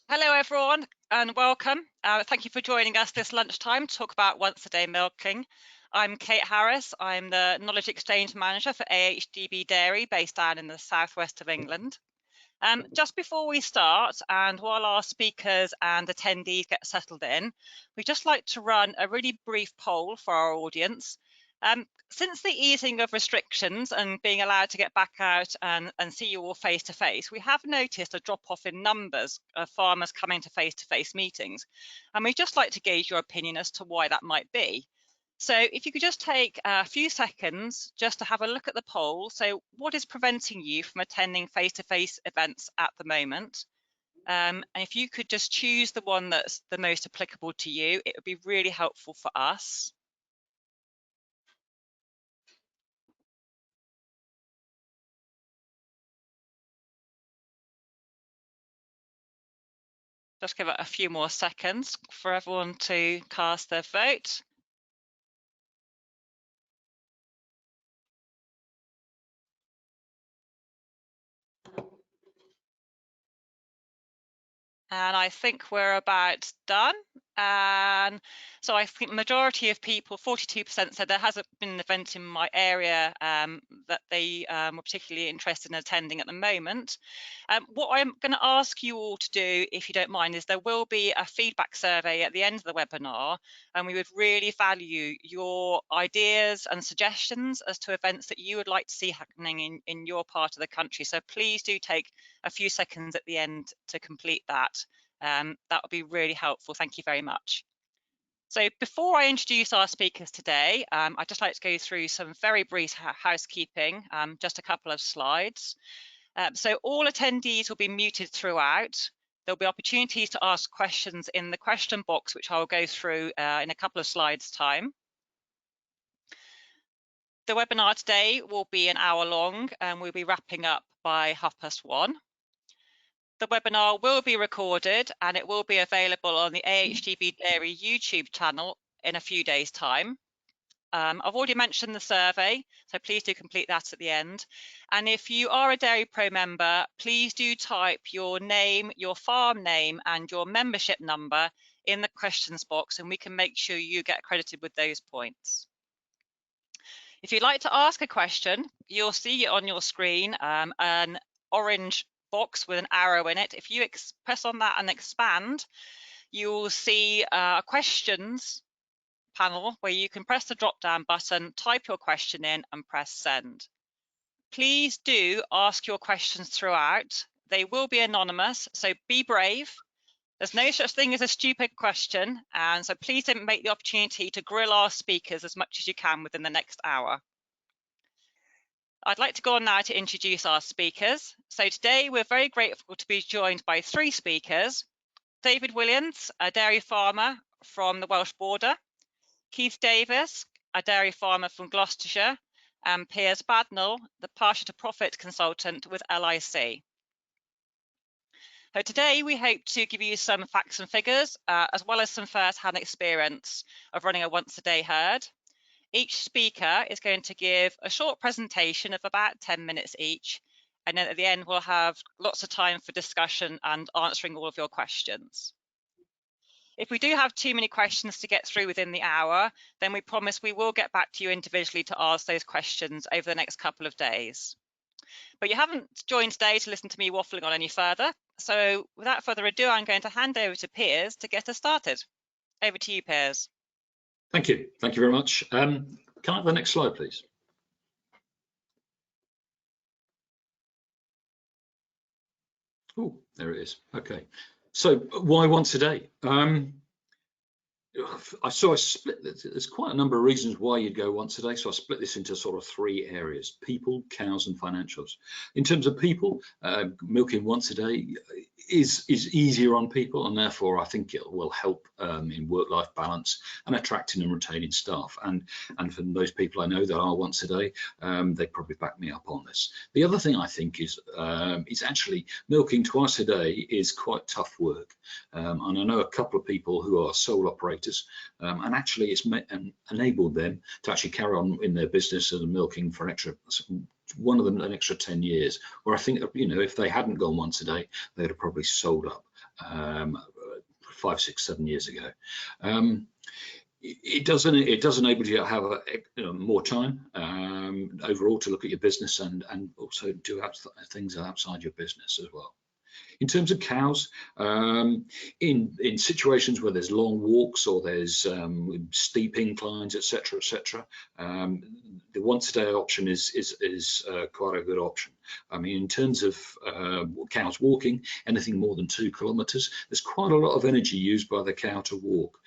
Hello everyone and welcome. Thank you for joining us this lunchtime to talk about once a day milking. I'm Kate Harris. I'm the Knowledge Exchange Manager for AHDB Dairy based down in the southwest of England. Just before we start, and while our speakers and attendees get settled in, we'd just like to run a really brief poll for our audience. Since the easing of restrictions and being allowed to get back out and see you all face to face, we have noticed a drop off in numbers of farmers coming to face meetings. And we'd just like to gauge your opinion as to why that might be. So if you could just take a few seconds just to have a look at the poll. So what is preventing you from attending face-to-face events at the moment? And if you could just choose the one that's the most applicable to you, it would be really helpful for us. Just give it a few more seconds for everyone to cast their vote. And I think we're about done. And so I think the majority of people, 42%, said there hasn't been an event in my area that they were particularly interested in attending at the moment. What I'm going to ask you all to do, if you don't mind, is there will be a feedback survey at the end of the webinar, and we would really value your ideas and suggestions as to events that you would like to see happening in your part of the country. So please do take a few seconds at the end to complete that. That would be really helpful. Thank you very much. So before I introduce our speakers today, I'd just like to go through some very brief housekeeping, just a couple of slides. So all attendees will be muted throughout. There'll be opportunities to ask questions in the question box, which I'll go through in a couple of slides' time. The webinar today will be an hour long and we'll be wrapping up by 1:30. The webinar will be recorded and it will be available on the AHDB Dairy YouTube channel in a few days' time. I've already mentioned the survey, so please do complete that at the end. And if you are a Dairy Pro member, please do type your name, your farm name, and your membership number in the questions box, and we can make sure you get credited with those points. If you'd like to ask a question, you'll see on your screen an orange box with an arrow in it. If you press on that and expand, you will see a questions panel where you can press the drop down button, type your question in and press send. Please do ask your questions throughout. They will be anonymous, so be brave. There's no such thing as a stupid question, and so please don't make the opportunity to grill our speakers as much as you can within the next hour. I'd like to go on now to introduce our speakers. So today we're very grateful to be joined by three speakers: David Williams, a dairy farmer from the Welsh border; Keith Davis, a dairy farmer from Gloucestershire; and Piers Badnell, the Partial to Profit consultant with LIC. So today we hope to give you some facts and figures, as well as some first-hand experience of running a once-a-day herd. Each speaker is going to give a short presentation of about 10 minutes each, and then at the end we'll have lots of time for discussion and answering all of your questions. If we do have too many questions to get through within the hour, then we promise we will get back to you individually to ask those questions over the next couple of days. But you haven't joined today to listen to me waffling on any further. So without further ado, I'm going to hand over to Piers to get us started. Over to you, Piers. Thank you. Thank you very much. Can I have the next slide, please? Oh, there it is. Okay. So why once a day? I split this. There's quite a number of reasons why you'd go once a day, so I split this into sort of three areas: people, cows and financials. In terms of people, milking once a day is easier on people, and therefore I think it will help in work-life balance and attracting and retaining staff. And for those people I know that are once a day, they probably back me up on this. The other thing I think is actually milking twice a day is quite tough work, and I know a couple of people who are sole operators, and actually it's enabled them to actually carry on in their business and milking for an extra, one of them an extra 10 years, where I think, you know, if they hadn't gone once a day, they'd have probably sold up. 5, 6, 7 years ago. It does enable you to have more time overall to look at your business and also do things outside your business as well. In terms of cows, in situations where there's long walks or there's steep inclines, etc., the once-a-day option is quite a good option. I mean, in terms of cows walking, anything more than 2 kilometres, there's quite a lot of energy used by the cow to walk.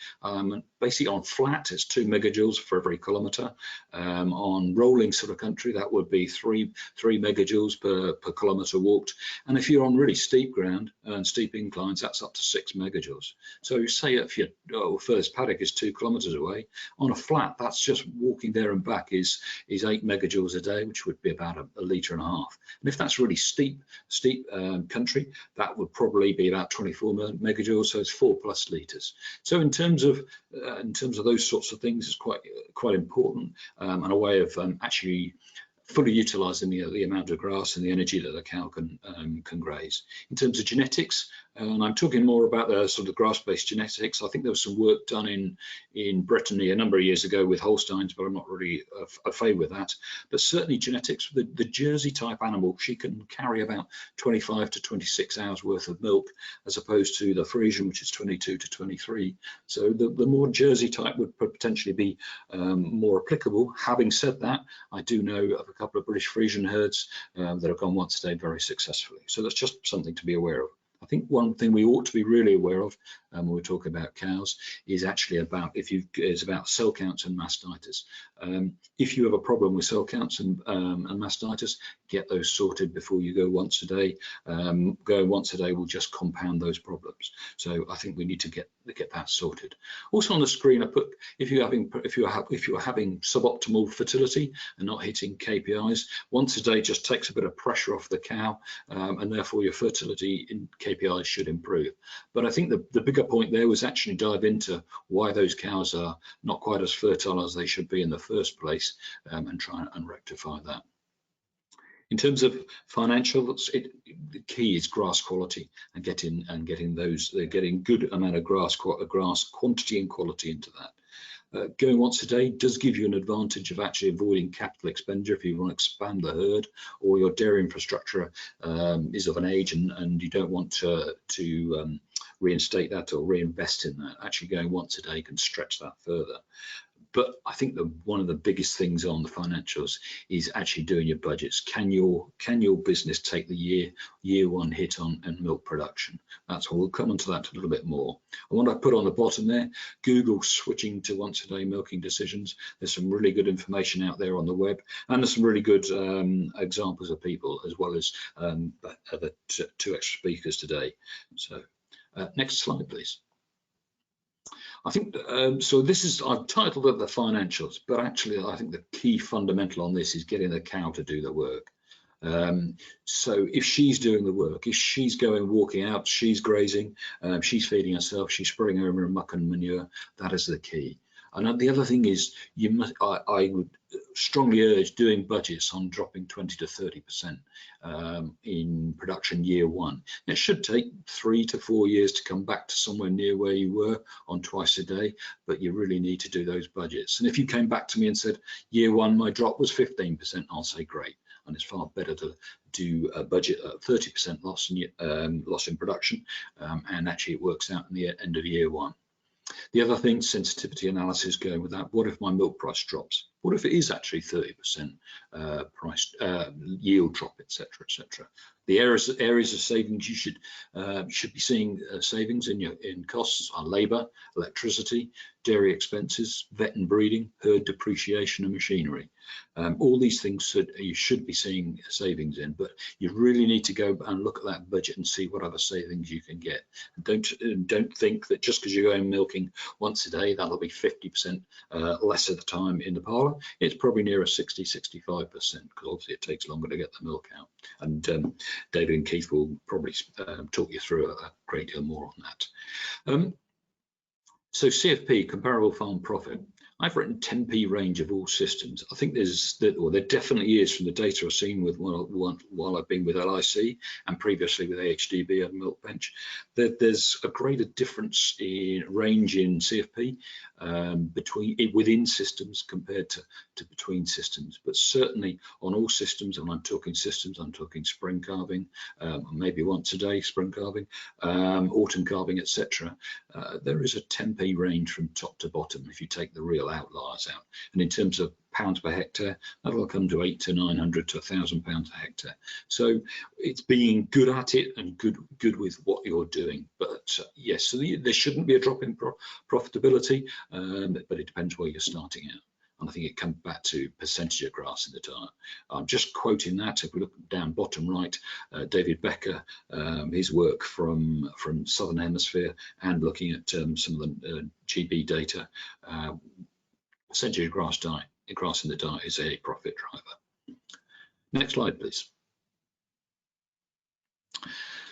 Basically, on flat, it's 2 megajoules for every kilometre. On rolling sort of country, that would be 3 megajoules per kilometre walked. And if you're on really steep ground and steep inclines, that's up to 6 megajoules. So say if your first paddock is 2 kilometres away, on a flat, that's just walking there and back is 8 megajoules a day, which would be about a litre and a half. And if that's really steep country, that would probably be about 24 megajoules, so it's 4+ litres. So in terms of those sorts of things, it's quite important and a way of actually fully utilising the amount of grass and the energy that the cow can graze. In terms of genetics, and I'm talking more about the sort of grass-based genetics. I think there was some work done in Brittany a number of years ago with Holsteins, but I'm not really a favour with that. But certainly genetics, the Jersey type animal, she can carry about 25 to 26 hours worth of milk, as opposed to the Frisian, which is 22 to 23. So the more Jersey type would potentially be more applicable. Having said that, I do know of a couple of British Frisian herds that have gone once a day very successfully. So that's just something to be aware of. I think one thing we ought to be really aware of when we're talking about cows is actually about cell counts and mastitis. If you have a problem with cell counts and mastitis, get those sorted before you go once a day. Going once a day will just compound those problems. So I think we need to get that sorted. Also on the screen, I put if you're having suboptimal fertility and not hitting KPIs, once a day just takes a bit of pressure off the cow, and therefore your fertility in KPIs should improve. But I think the bigger point there was actually dive into why those cows are not quite as fertile as they should be in the first place, and try and rectify that. In terms of financials, the key is grass quality and getting good amount of grass quantity and quality into that. Going once a day does give you an advantage of actually avoiding capital expenditure if you want to expand the herd, or your dairy infrastructure is of an age and you don't want to reinstate that or reinvest in that. Actually going once a day can stretch that further. But I think one of the biggest things on the financials is actually doing your budgets. Can your business take the year one hit on milk production? That's what we'll come onto that a little bit more. I want to put on the bottom there, Google switching to once a day milking decisions. There's some really good information out there on the web, and there's some really good examples of people, as well as the 2 extra speakers today. So next slide, please. I think so. I've titled it the financials, but actually I think the key fundamental on this is getting the cow to do the work. So if she's doing the work, if she's walking out, she's grazing, she's feeding herself, she's spreading over muck and manure, that is the key. And the other thing is, I would strongly urge doing budgets on dropping 20 to 30% in production year one. It should take 3 to 4 years to come back to somewhere near where you were on twice a day, but you really need to do those budgets. And if you came back to me and said, year one, my drop was 15%, I'll say great. And it's far better to do a budget at 30% loss in production, and actually it works out in the end of year one. The other thing, sensitivity analysis going with that. What if my milk price drops? What if it is actually 30% price yield drop, etc., etc.? The areas of savings you should be seeing savings in costs on labour, electricity, dairy expenses, vet and breeding, herd depreciation and machinery. All these things you should be seeing savings in, but you really need to go and look at that budget and see what other savings you can get. Don't think that just because you're going milking once a day, that'll be 50% less of the time in the parlour. It's probably nearer 60, 65%, because obviously it takes longer to get the milk out. And David and Keith will probably talk you through a great deal more on that. So CFP, comparable farm profit. I've written 10p range of all systems. I think there definitely is from the data I've seen with while I've been with LIC and previously with AHDB and Milk Bench, that there's a greater difference in range in CFP within systems compared to between systems. But certainly on all systems, and I'm talking systems, I'm talking spring calving, maybe once a day spring calving, autumn calving, etc. There is a 10p range from top to bottom if you take the real outliers out. And in terms of pounds per hectare, that'll come to 800 to 900 to 1,000 pounds a hectare. So it's being good at it and good with what you're doing. But yes, so there shouldn't be a drop in profitability, but it depends where you're starting out. And I think it comes back to percentage of grass in the diet. I'm just quoting that. If we look down bottom right, David Becker, his work from Southern Hemisphere, and looking at some of the GB data, percentage of grass in the diet is a profit driver. Next slide, please.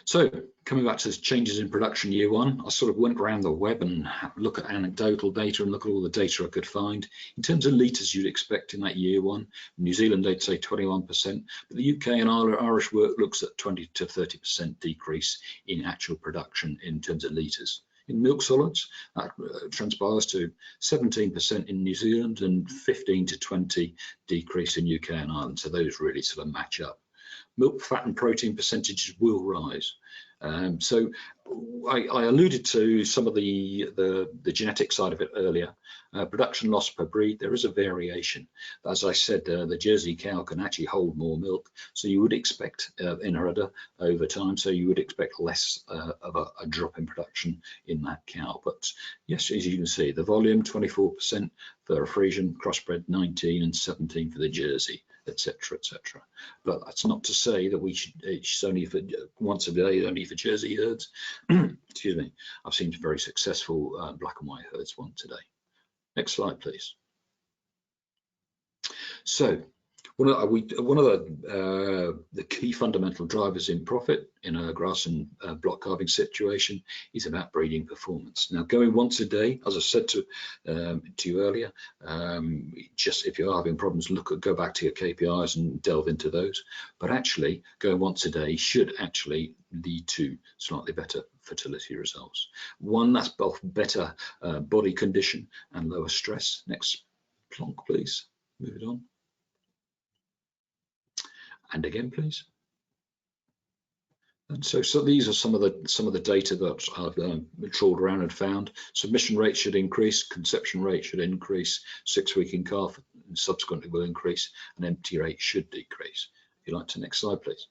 So coming back to changes in production year one, I sort of went around the web and look at anecdotal data and look at all the data I could find. In terms of litres you'd expect in that year one, New Zealand they'd say 21%, but the UK and Irish work looks at 20 to 30% decrease in actual production in terms of litres. In milk solids, that transpires to 17% in New Zealand and 15 to 20 decrease in UK and Ireland, so those really sort of match up. Milk fat and protein percentages will rise. So I alluded to some of the genetic side of it earlier. Production loss per breed, there is a variation. As I said, the Jersey cow can actually hold more milk, so you would expect in her udder over time, so you would expect less of a drop in production in that cow. But yes, as you can see, the volume 24% for a Friesian, crossbred 19 and 17 for the Jersey, etc., etc. But that's not to say that we should, it's only for once a day, only for Jersey herds. Excuse me. I've seen very successful black and white herds once a day. Next slide, please. So one of the key fundamental drivers in profit in a grass and block calving situation is about breeding performance. Now, going once a day, as I said to you earlier, just if you're having problems, go back to your KPIs and delve into those. But actually, going once a day should actually lead to slightly better fertility results. One, that's both better body condition and lower stress. Next plonk, please. Move it on. And again, please. And so these are some of the data that I've trawled around and found. Submission rate should increase, conception rate should increase, 6-week in calf subsequently will increase, and empty rate should decrease. If you like to next slide, please.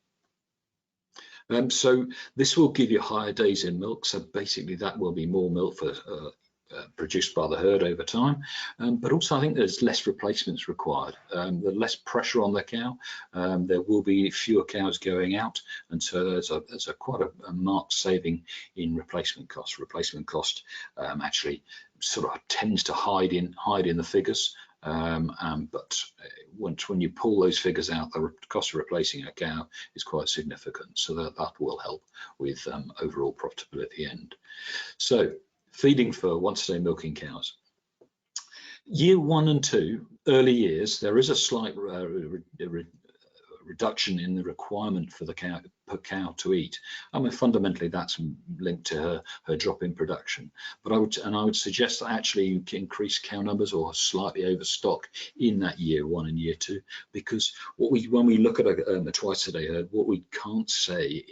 So this will give you higher days in milk. So basically, that will be more milk for produced by the herd over time, but also I think there's less replacements required. There's less pressure on the cow. There will be fewer cows going out, and so there's quite a marked saving in replacement cost. Replacement cost actually sort of tends to hide in the figures, but when you pull those figures out, the cost of replacing a cow is quite significant. So that will help with overall profitability end. So feeding for once a day milking cows. Year 1 and 2, early years, there is a slight reduction in the requirement for the cow per cow to eat. I mean, fundamentally, that's linked to her drop in production. But I would suggest that actually you can increase cow numbers or slightly overstock in that year 1 and year 2, because when we look at a twice a day herd, what we can't say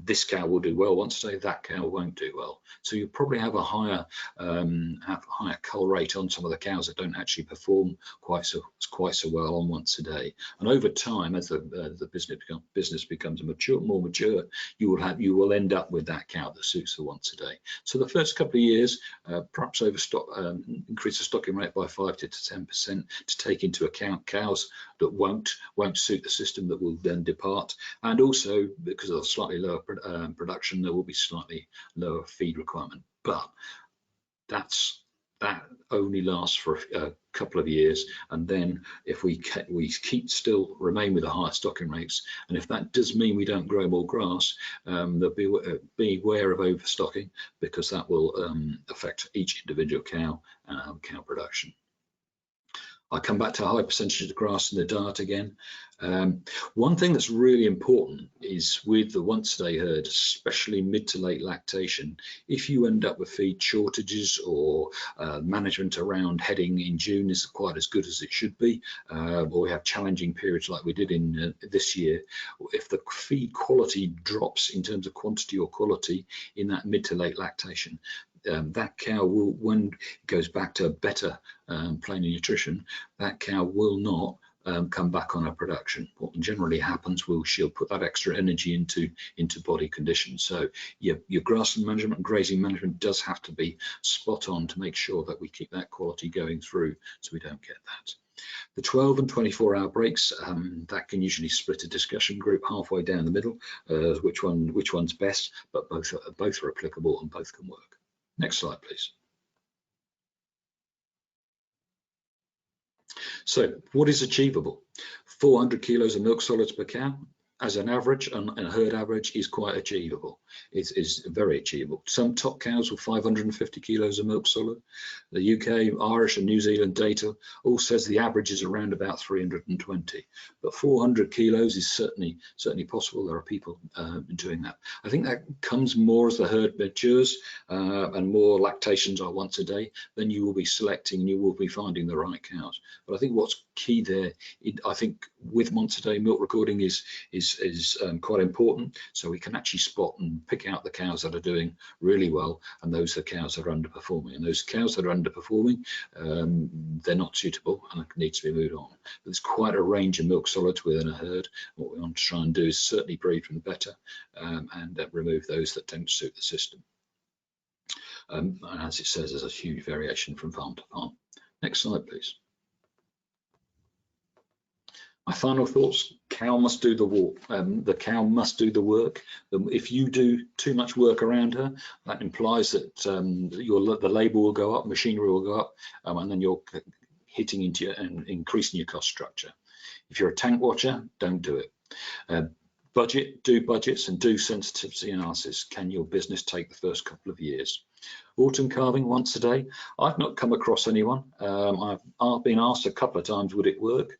this cow will do well once a day, that cow won't do well. So you probably have a higher cull rate on some of the cows that don't actually perform quite so well on once a day. And over time, as the business becomes more mature, you will end up with that cow that suits the once a day. So the first couple of years, perhaps increase the stocking rate by 5 to 10% to take into account cows that won't suit the system, that will then depart, and also because of the slightly lower production, there will be slightly lower feed requirement. But that's that only lasts for a couple of years, and then if we still remain with the higher stocking rates, and if that does mean we don't grow more grass, be aware of overstocking, because that will affect each individual cow and cow production. I come back to a high percentage of grass in the diet again. One thing that's really important is with the once-a-day herd, especially mid to late lactation, if you end up with feed shortages or management around heading in June isn't quite as good as it should be, or we have challenging periods like we did in this year, if the feed quality drops in terms of quantity or quality in that mid to late lactation, that cow will, when it goes back to better plain nutrition, that cow will not come back on her production. What generally happens, she'll put that extra energy into body condition. So your grassland management and grazing management does have to be spot on to make sure that we keep that quality going through, so we don't get that. The 12 and 24-hour breaks, that can usually split a discussion group halfway down the middle, which one's best, but both are applicable and both can work. Next slide, please. So what is achievable? 400 kilos of milk solids per cow as an average, and a herd average is quite achievable. It's very achievable. Some top cows with 550 kilos of milk solid. The UK, Irish and New Zealand data all says the average is around about 320, but 400 kilos is certainly possible. There are people doing that. I think that comes more as the herd matures and more lactations are once a day, then you will be selecting and you will be finding the right cows. But I think what's key there, I think with once a day milk recording is quite important, so we can actually spot and pick out the cows that are doing really well and those are cows that are underperforming. And those cows that are underperforming, they're not suitable and it needs to be moved on. But there's quite a range of milk solids within a herd. What we want to try and do is certainly breed from the better and remove those that don't suit the system. And as it says, there's a huge variation from farm to farm. Next slide, please. My final thoughts: cow must do the walk. The cow must do the work. If you do too much work around her, that implies that the labour will go up, machinery will go up, and then you're hitting into and increasing your cost structure. If you're a tank watcher, don't do it. Do budgets and do sensitivity analysis. Can your business take the first couple of years? Autumn calving once a day. I've not come across anyone. I've been asked a couple of times, would it work?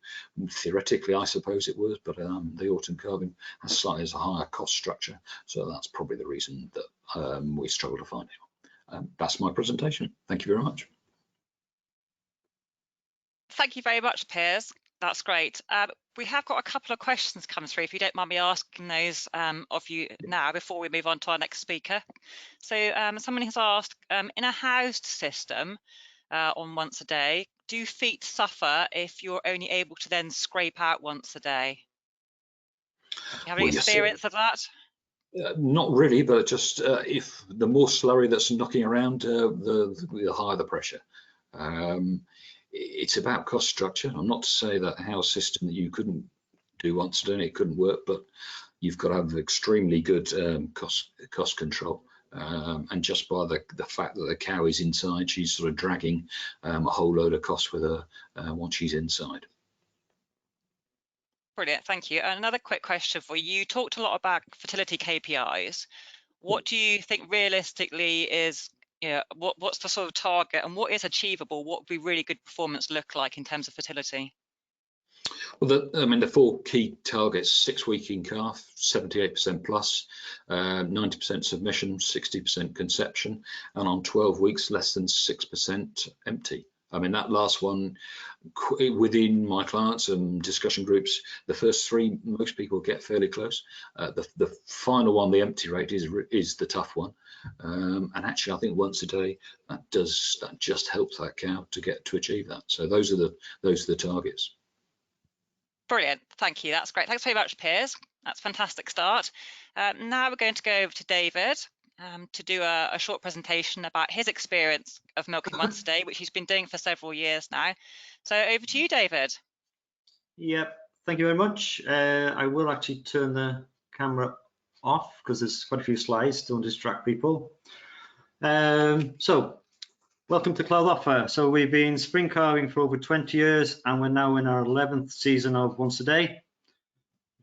Theoretically, I suppose it would, but the autumn calving has slightly a higher cost structure, so that's probably the reason that we struggle to find it. That's my presentation. Thank you very much. Thank you very much, Piers. That's great. We have got a couple of questions come through, if you don't mind me asking those of you now before we move on to our next speaker. So someone has asked, in a housed system on once a day, do feet suffer if you're only able to then scrape out once a day? You have any experience of that? Not really, but just if the more slurry that's knocking around, the higher the pressure. It's about cost structure. I'm not to say that a house system that you couldn't do once a day, it couldn't work, but you've got to have extremely good cost control. And just by the fact that the cow is inside, she's sort of dragging a whole load of costs with her once she's inside. Brilliant, thank you. And another quick question for you. You talked a lot about fertility KPIs. What do you think realistically is, what's the sort of target and what is achievable? What would be really good performance look like in terms of fertility? Well, the four key targets: 6-week in calf, 78% plus, 90% submission, 60% conception, and on 12 weeks, less than 6% empty. That last one, within my clients and discussion groups, the first three, most people get fairly close. The final one, the empty rate, is the tough one. And actually, I think once a day, that just helps that cow to achieve that. So those are the targets. Brilliant, thank you. That's great. Thanks very much, Piers. That's a fantastic start. Now we're going to go over to David to do a short presentation about his experience of milking once a day, which he's been doing for several years now. So over to you, David. Yep, thank you very much. I will actually turn the camera off because there's quite a few slides, don't distract people. So Welcome to Cloud Offer. So we've been spring calving for over 20 years and we're now in our 11th season of once a day.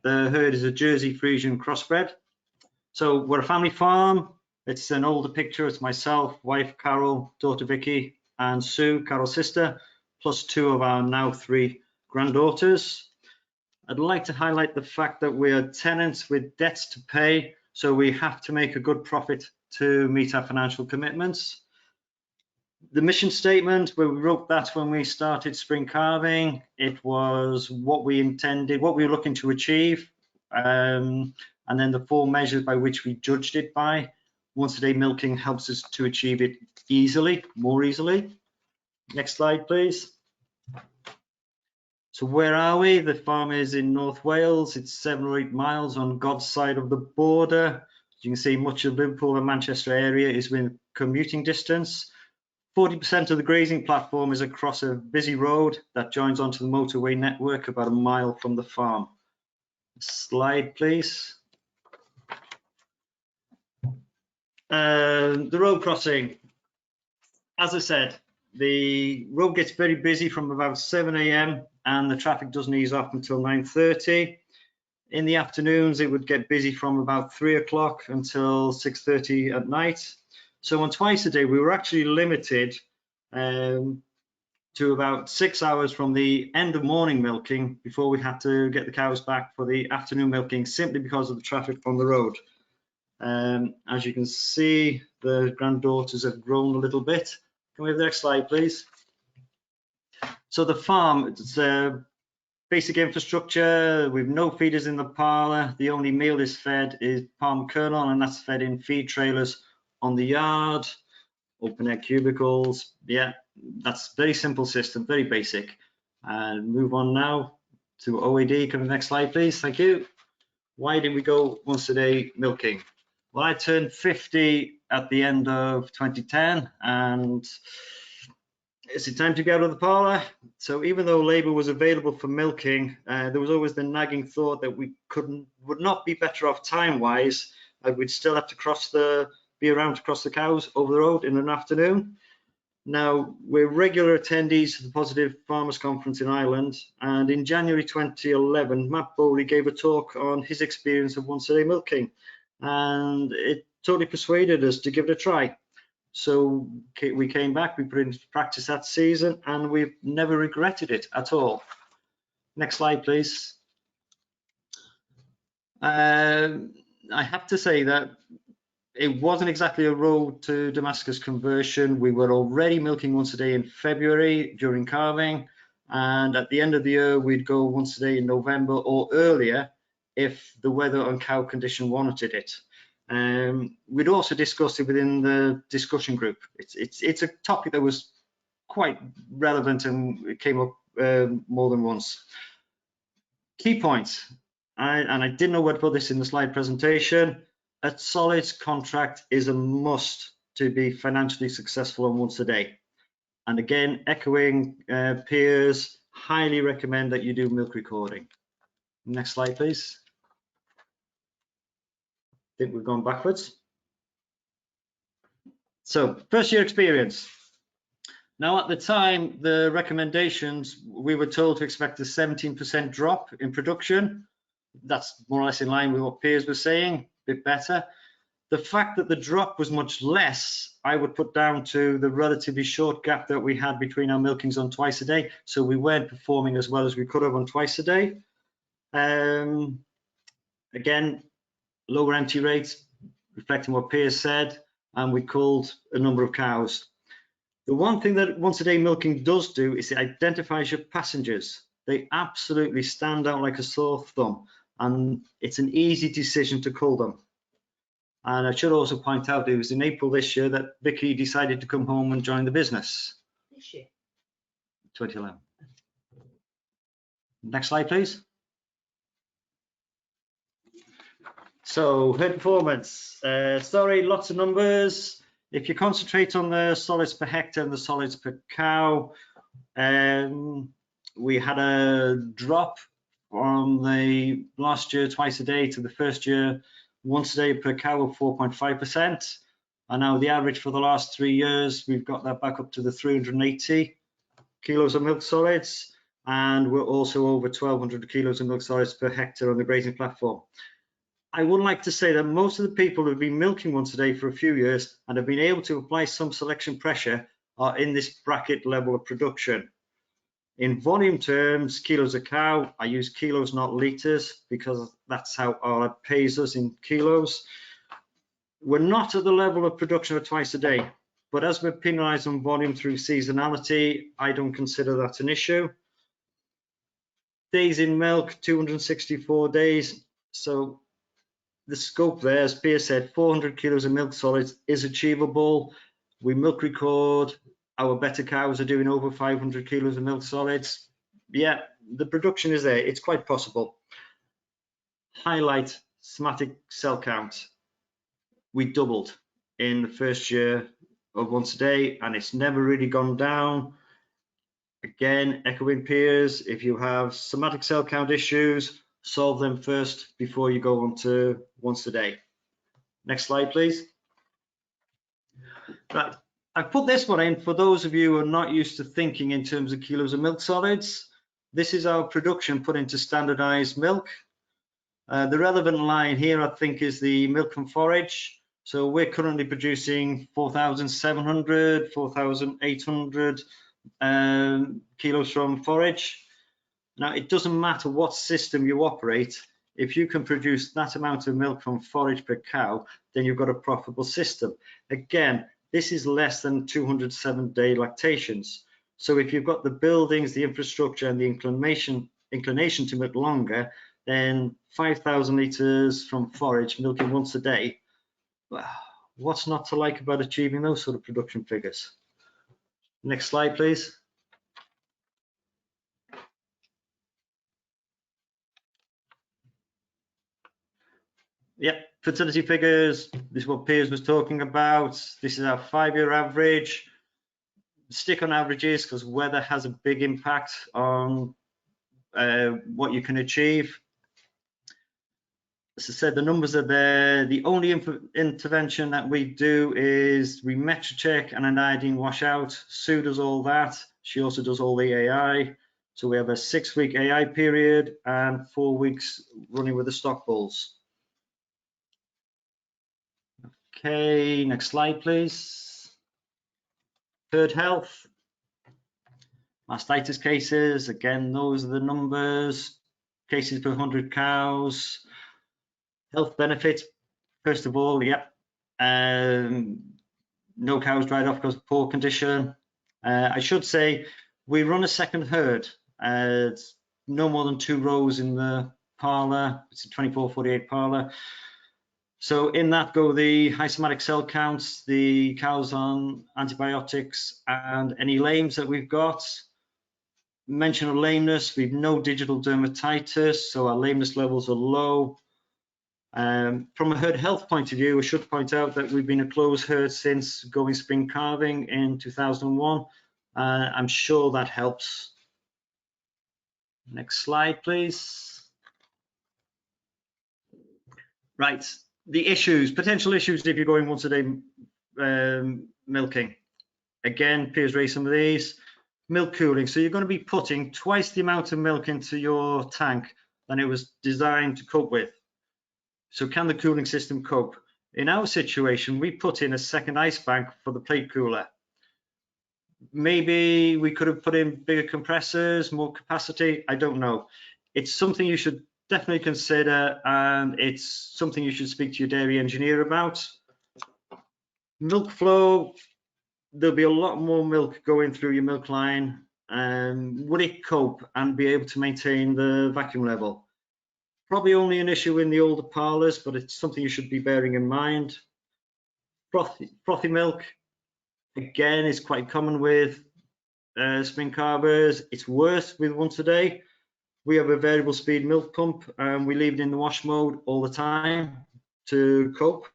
The herd is a Jersey Friesian crossbred. So we're a family farm. It's an older picture. It's myself, wife Carol, daughter Vicky, and Sue, Carol's sister, plus 2 of our now 3 granddaughters. I'd like to highlight the fact that we are tenants with debts to pay, so we have to make a good profit to meet our financial commitments. The mission statement, where we wrote that when we started spring calving, it was what we intended, what we were looking to achieve, and then the 4 measures by which we judged it by. Once a day milking helps us to achieve it easily, more easily. Next slide, please. So where are we? The farm is in North Wales. It's 7 or 8 miles on God's side of the border. As you can see, much of Liverpool and Manchester area is within commuting distance. 40% of the grazing platform is across a busy road that joins onto the motorway network about a mile from the farm. Slide, please. The road crossing. As I said, the road gets very busy from about 7 AM and the traffic doesn't ease off until 9:30. In the afternoons, it would get busy from about 3 o'clock until 6:30 at night. So on twice a day, we were actually limited to about 6 hours from the end of morning milking before we had to get the cows back for the afternoon milking, simply because of the traffic on the road. As you can see, the granddaughters have grown a little bit. Can we have the next slide, please? So the farm, it's basic infrastructure. We've no feeders in the parlour. The only meal is fed is palm kernel, and that's fed in feed trailers on the yard. Open air cubicles. Yeah, that's very simple system, very basic. And move on now to OAD. Come to the next slide, please. Thank you. Why did we go once a day milking? Well, I turned 50 at the end of 2010, and is it time to go out of the parlour? So even though labour was available for milking, there was always the nagging thought that we would not be better off time-wise. We'd still have to be around to cross the cows over the road in an afternoon. Now, we're regular attendees to the Positive Farmers Conference in Ireland, and in January 2011, Matt Bowley gave a talk on his experience of once a day milking, and it totally persuaded us to give it a try. So we came back, we put it into practice that season, and we've never regretted it at all. Next slide, please. I have to say that it wasn't exactly a road to Damascus conversion. We were already milking once a day in February during calving, and at the end of the year, we'd go once a day in November or earlier if the weather and cow condition warranted it. We'd also discussed it within the discussion group. It's a topic that was quite relevant and it came up more than once. Key points, and I didn't know where to put this in the slide presentation. A solids contract is a must to be financially successful on once a day. And again, echoing Piers, highly recommend that you do milk recording. Next slide, please. I think we've gone backwards. So, first year experience. Now, at the time, the recommendations, we were told to expect a 17% drop in production. That's more or less in line with what Piers was saying, a bit better. The fact that the drop was much less, I would put down to the relatively short gap that we had between our milkings on twice a day. So we weren't performing as well as we could have on twice a day. Again, lower empty rates, reflecting what Piers said, and we culled a number of cows. The one thing that once a day milking does do is it identifies your passengers. They absolutely stand out like a sore thumb, and it's an easy decision to cull them. And I should also point out it was in April this year that Vicky decided to come home and join the business. This year? 2011. Next slide, please. So herd performance. Sorry, lots of numbers. If you concentrate on the solids per hectare and the solids per cow, we had a drop from the last year twice a day to the first year once a day per cow of 4.5%. And now the average for the last 3 years, we've got that back up to the 380 kilos of milk solids, and we're also over 1,200 kilos of milk solids per hectare on the grazing platform. I would like to say that most of the people who've been milking once a day for a few years and have been able to apply some selection pressure are in this bracket level of production. In volume terms, kilos a cow, I use kilos, not litres, because that's how Arla pays us in kilos. We're not at the level of production of twice a day, but as we're penalised on volume through seasonality, I don't consider that an issue. Days in milk, 264 days. So the scope there, as Piers said, 400 kilos of milk solids is achievable. We milk record, our better cows are doing over 500 kilos of milk solids. Yeah, the production is there, it's quite possible. Highlight somatic cell count. We doubled in the first year of once a day, and it's never really gone down. Again, echoing Piers, if you have somatic cell count issues, solve them first before you go on to once a day. Next slide, please. Right, I've put this one in for those of you who are not used to thinking in terms of kilos of milk solids. This is our production put into standardized milk. The relevant line here, I think, is the milk and forage. So we're currently producing 4,700, 4,800 kilos from forage. Now, it doesn't matter what system you operate. If you can produce that amount of milk from forage per cow, then you've got a profitable system. Again, this is less than 207-day lactations. So if you've got the buildings, the infrastructure, and the inclination to milk longer, then 5,000 litres from forage milking once a day, what's not to like about achieving those sort of production figures? Next slide, please. Yep, fertility figures. This is what Piers was talking about. This is our 5-year average. Stick on averages because weather has a big impact on what you can achieve. As I said, the numbers are there. The only intervention that we do is we metro check and an iodine washout. Sue does all that. She also does all the AI. So we have a 6-week AI period and 4 weeks running with the stock bulls. Okay, next slide, please. Herd health. Mastitis cases, again, those are the numbers. Cases per 100 cows. Health benefits, first of all, yep. No cows dried off because of poor condition. I should say we run a second herd. It's no more than 2 rows in the parlor. It's a 24-48 parlor. So in that go the high somatic cell counts, the cows on antibiotics, and any lames that we've got. Mention of lameness, we've no digital dermatitis, so our lameness levels are low. From a herd health point of view, I should point out that we've been a closed herd since going spring calving in 2001. I'm sure that helps. Next slide, please. Right, the issues, potential issues if you're going once a day milking. Again, Piers raised some of these. Milk cooling, so you're going to be putting twice the amount of milk into your tank than it was designed to cope with. So can the cooling system cope? In our situation, we put in a second ice bank for the plate cooler. Maybe we could have put in bigger compressors, more capacity, I don't know. It's something you should definitely consider, and it's something you should speak to your dairy engineer about. Milk flow, there'll be a lot more milk going through your milk line. Would it cope and be able to maintain the vacuum level? Probably only an issue in the older parlors, but it's something you should be bearing in mind. Frothy milk, again, is quite common with spring calvers. It's worse with once a day. We have a variable speed milk pump and we leave it in the wash mode all the time to cope.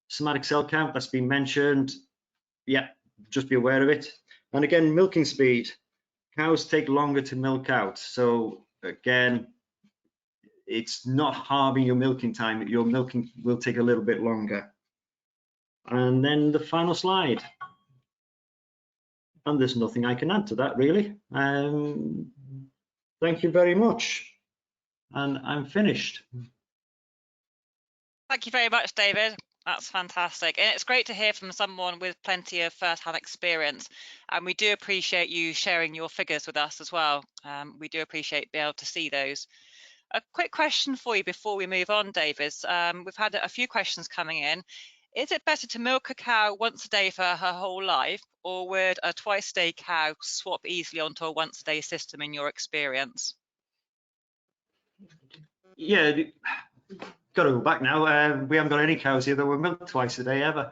Somatic cell count, that's been mentioned. Yeah, just be aware of it. And again, milking speed. Cows take longer to milk out. So again, it's not halving your milking time. Your milking will take a little bit longer. And then the final slide. And there's nothing I can add to that, really. Thank you very much. And I'm finished. Thank you very much, David. That's fantastic. And it's great to hear from someone with plenty of first-hand experience. And we do appreciate you sharing your figures with us as well. We do appreciate being able to see those. A quick question for you before we move on, David. We've had a few questions coming in. Is it better to milk a cow once a day for her whole life, or would a twice-a-day cow swap easily onto a once-a-day system in your experience? Yeah, got to go back now. We haven't got any cows here that were milked twice a day ever.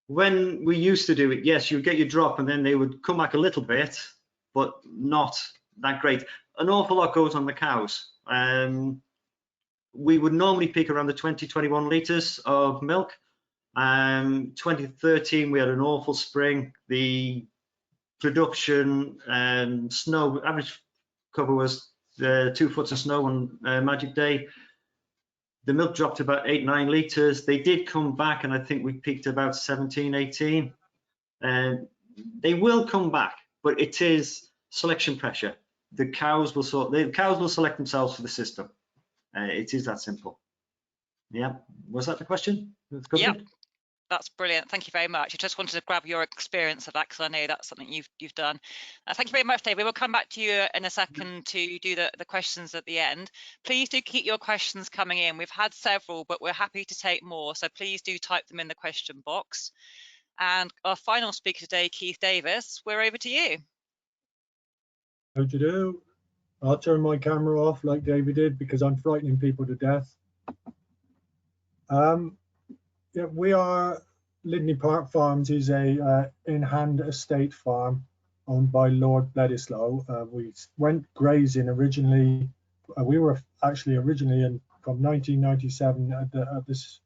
When we used to do it, yes, you'd get your drop and then they would come back a little bit, but not that great. An awful lot goes on the cows. We would normally peak around the 20-21 litres of milk. 2013, we had an awful spring. The production snow, average cover was 2 foot of snow on Magic Day. The milk dropped to about 8-9 litres. They did come back, and I think we peaked about 17-18. They will come back, but it is selection pressure. The cows will select themselves for the system. It is that simple. Yeah, was that the question? Yep, that's brilliant. Thank you very much. I just wanted to grab your experience of that because I know that's something you've done. Thank you very much, David. We'll come back to you in a second to do the questions at the end. Please do keep your questions coming in. We've had several, but we're happy to take more. So please do type them in the question box. And our final speaker today, Keith Davis, we're over to you. How to do? I'll turn my camera off like David did because I'm frightening people to death. Yeah, we are Lydney Park Farms is a in-hand estate farm owned by Lord Bledisloe. We went grazing originally. We were actually originally from 1997 at this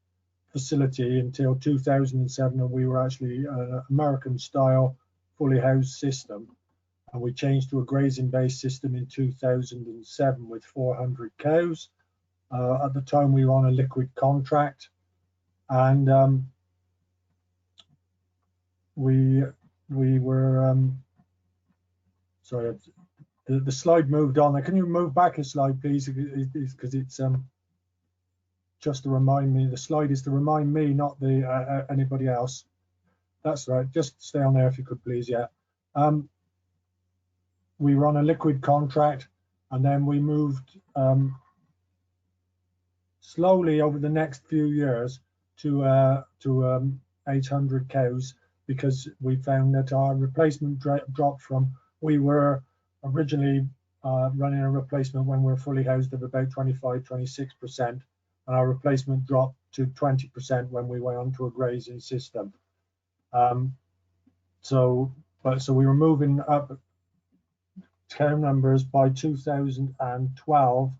facility until 2007, and we were actually an American-style fully housed system. And we changed to a grazing-based system in 2007 with 400 cows. At the time, we were on a liquid contract, and we were sorry, the slide moved on. Can you move back a slide, please? Because it's just to remind me. The slide is to remind me, not the anybody else. That's right. Just stay on there if you could, please. Yeah. We were on a liquid contract, and then we moved slowly over the next few years to 800 cows because we found that our replacement dropped from, we were originally running a replacement when we were fully housed of about 25-26%, and our replacement dropped to 20% when we went onto a grazing system. So we were moving up cow numbers. By 2012,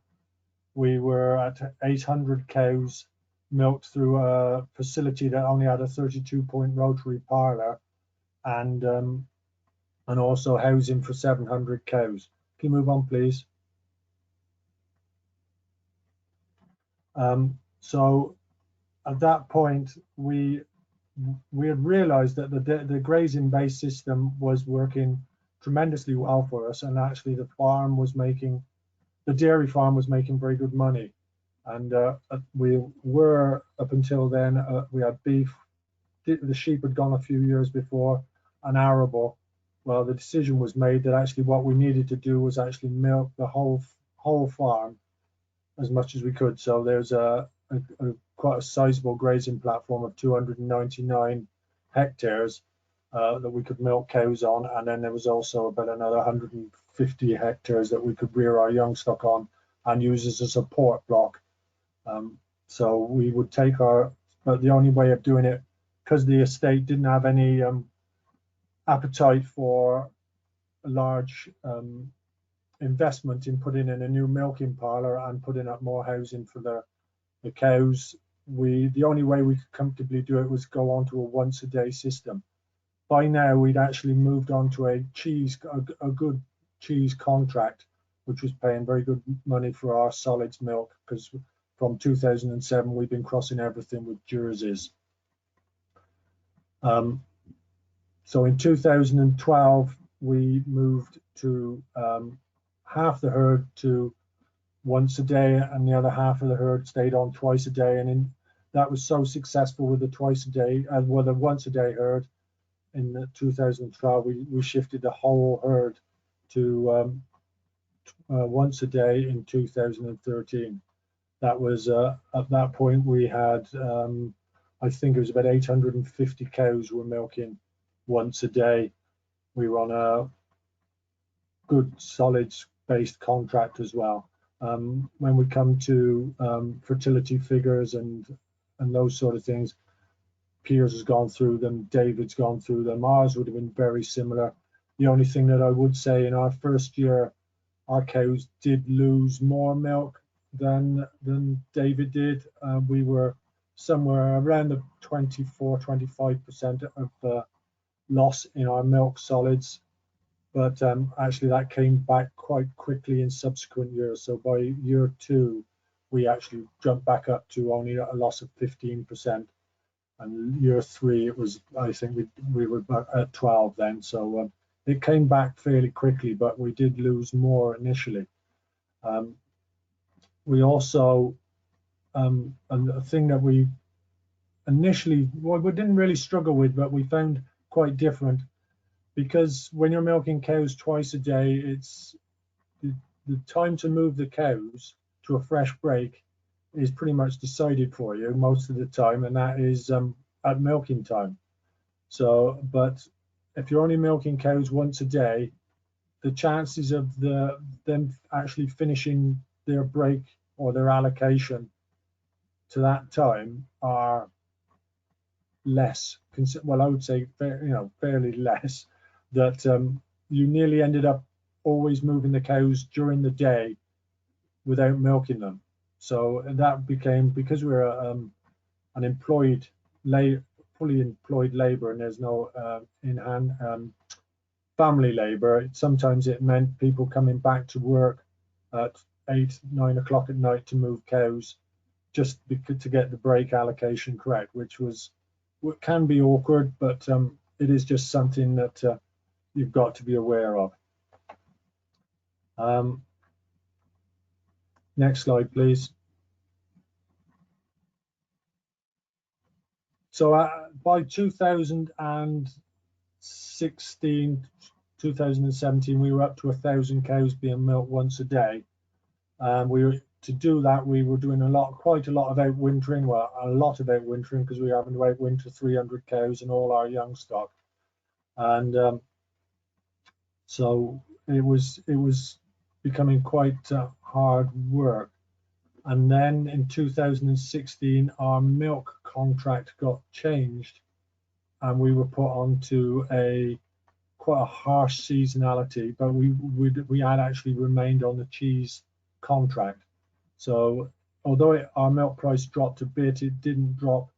we were at 800 cows milked through a facility that only had a 32-point rotary parlor, and also housing for 700 cows. Can you move on, please? So at that point, we had realized that the grazing-based system was working tremendously well for us, and actually the dairy farm was making very good money. And we were, up until then, we had beef. The sheep had gone a few years before, and arable. Well, the decision was made that actually what we needed to do was actually milk the whole farm as much as we could. So there's quite a sizable grazing platform of 299 hectares that we could milk cows on, and then there was also about another 150 hectares that we could rear our young stock on and use as a support block. So we would take but the only way of doing it, because the estate didn't have any appetite for a large investment in putting in a new milking parlor and putting up more housing for the cows, the only way we could comfortably do it was go on to a once-a-day system. By now, we'd actually moved on to a good cheese contract, which was paying very good money for our solids milk, because from 2007 we've been crossing everything with jerseys. So in 2012, we moved to half the herd to once a day, and the other half of the herd stayed on twice a day. And that was so successful with the twice a day, well, the once a day herd. In 2012, we shifted the whole herd to once a day in 2013. That was at that point we had, I think it was about 850 cows were milking once a day. We were on a good solids based contract as well. When we come to fertility figures and those sort of things, Piers has gone through them, David's gone through them. Ours would have been very similar. The only thing that I would say, in our first year, our cows did lose more milk than David did. We were somewhere around the 24-25% of loss in our milk solids, but actually that came back quite quickly in subsequent years. So by year 2, we actually jumped back up to only a loss of 15%. And year 3, it was, I think we were at 12 then. So it came back fairly quickly, but we did lose more initially. We also, and a thing that we initially, well, we didn't really struggle with, but we found quite different, because when you're milking cows twice a day, it's the time to move the cows to a fresh break is pretty much decided for you most of the time, and that is at milking time. So, but if you're only milking cows once a day, the chances of them actually finishing their break or their allocation to that time are less. Well, I would say, fairly less. That you nearly ended up always moving the cows during the day without milking them. So that became, because we're an fully employed labor, and there's no in-hand family labor, sometimes it meant people coming back to work at 8-9 o'clock at night to move cows, just to get the break allocation correct, which can be awkward, but it is just something that you've got to be aware of. Next slide, please. So by 2016, 2017, we were up to 1,000 cows being milked once a day. To do that, we were doing quite a lot of outwintering. Well, a lot of outwintering, because we were having to outwinter 300 cows and all our young stock. And so it was becoming quite hard work. And then in 2016, our milk contract got changed, and we were put onto quite a harsh seasonality, but we had actually remained on the cheese contract. So although our milk price dropped a bit, it didn't drop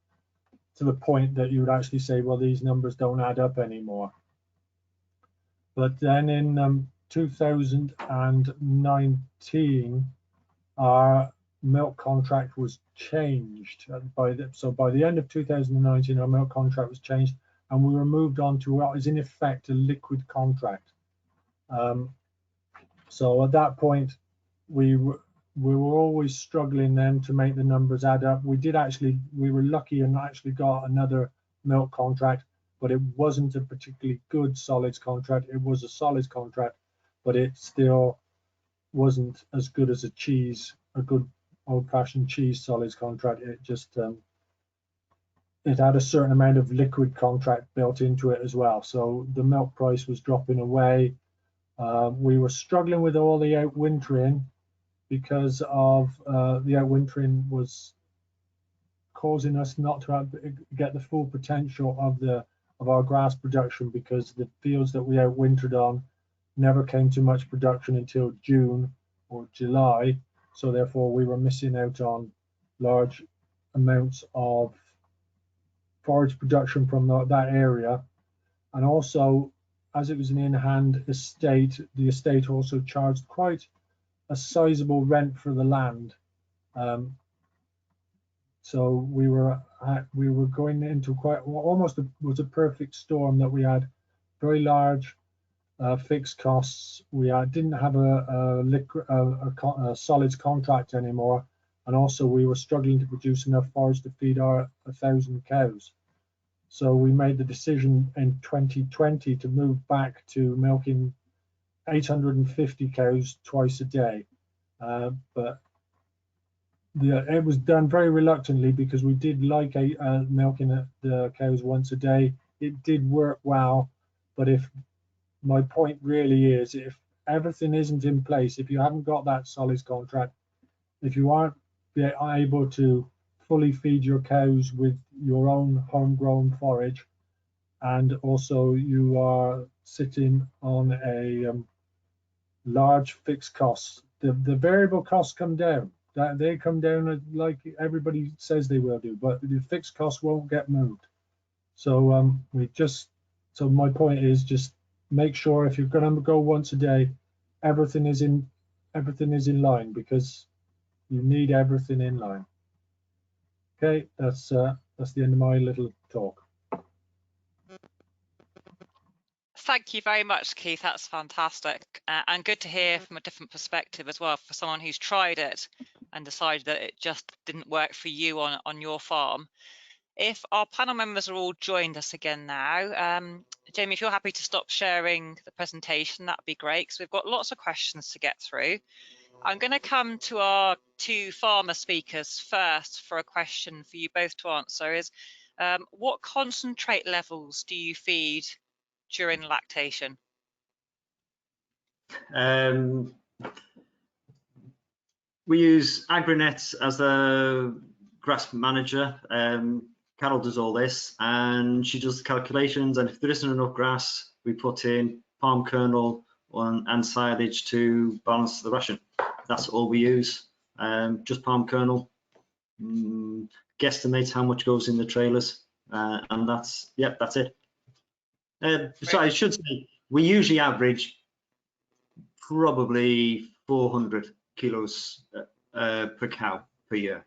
to the point that you would actually say, well, these numbers don't add up anymore. But then in 2019, our milk contract was changed. So by the end of 2019, our milk contract was changed, and we were moved on to what is in effect a liquid contract. So at that point, we were always struggling then to make the numbers add up. We were lucky and actually got another milk contract, but it wasn't a particularly good solids contract. It was a solids contract, but it still wasn't as good as a good old-fashioned cheese solids contract. It just it had a certain amount of liquid contract built into it as well. So the milk price was dropping away. We were struggling with all the outwintering, because of the outwintering was causing us not to get the full potential of our grass production, because the fields that we outwintered on never came to much production until June or July. So therefore we were missing out on large amounts of forage production from that area. And also, as it was an in-hand estate, the estate also charged quite a sizable rent for the land. So we were going into was a perfect storm, that we had very large fixed costs. We didn't have a solids contract anymore, and also we were struggling to produce enough forage to feed our 1,000 cows. So we made the decision in 2020 to move back to milking 850 cows twice a day. But it was done very reluctantly, because we did like milking the cows once a day. It did work well, but my point really is, if everything isn't in place, if you haven't got that solids contract, if you aren't able to fully feed your cows with your own homegrown forage, and also you are sitting on a large fixed costs, the variable costs come down. They come down like everybody says they will do, but the fixed costs won't get moved. So so my point is, just make sure if you're going to go once a day, everything is in line, because you need everything in line. Okay, that's the end of my little talk. Thank you very much, Keith. That's fantastic, and good to hear from a different perspective as well, for someone who's tried it and decided that it just didn't work for you on your farm. If our panel members are all joined us again now, Jamie, if you're happy to stop sharing the presentation, that'd be great, because we've got lots of questions to get through. I'm going to come to our two farmer speakers first for a question for you both to answer. Is what concentrate levels do you feed during lactation? We use AgriNet as a grass manager. Carol does all this, and she does the calculations, and if there isn't enough grass, we put in palm kernel and silage to balance the ration. That's all we use, just palm kernel. Guesstimate how much goes in the trailers, and that's it. So I should say, we usually average probably 400 kilos per cow per year.